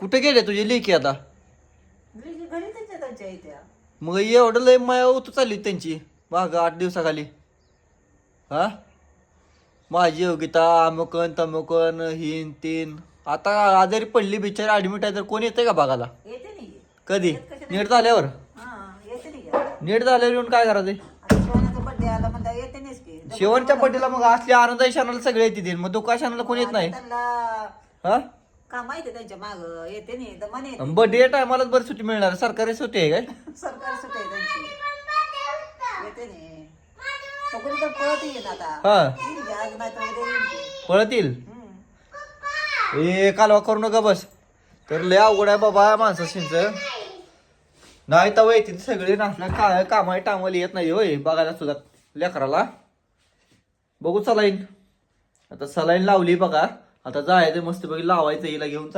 कुठे गेले तुझे लेकी आता? घरी त्यांच्या इथे. मग एवढं लय माया होत चालली त्यांची माग 8 दिवसाखाली. हा माझी योगिता अमुकन तमुकन हिन तीन आता आजारी पडली बिचारी ऍडमिट आहे तर कोण येते का बघायला? येते नाही. कधी? येत कशाला? नीट झाल्यावर? हा येते नाही. नीट झाल्यावर येऊन काय करायचं? आता शिवानाचा बर्थडे आला म्हणता येते नाहीच की. शेवटच्या पट्टीला मग असल्या आनंदाच्या क्षणाला सगळे येते मग दुःखा क्षणाला कोण येत नाही. त्यांना हा काम माहिती त्यांच्या माग येते नाही तर मन येते. बर्थडे टायमालाच बरं सुट्टी मिळणार सरकारी सुट्टी आहे काय? सरकार सुट आहे त्यांची. येते नाही सगळी तर पळत येईल आता. हा येईल की, आज नाही तर उद्या येईल की. पळतील. हम्म. ए कालवा करू नका बस. तर लय अवघड आहे बाबा माणसाशींच. नाही तर येतील सगळे नाचला काय कामाई टांगवाली येत नाही होय बघायला सुद्धा लेकराला. बघू सलाईन आता सलाईन लावली बघा. आता जायचं मस्त पैकी लावायचं हिला घेऊन.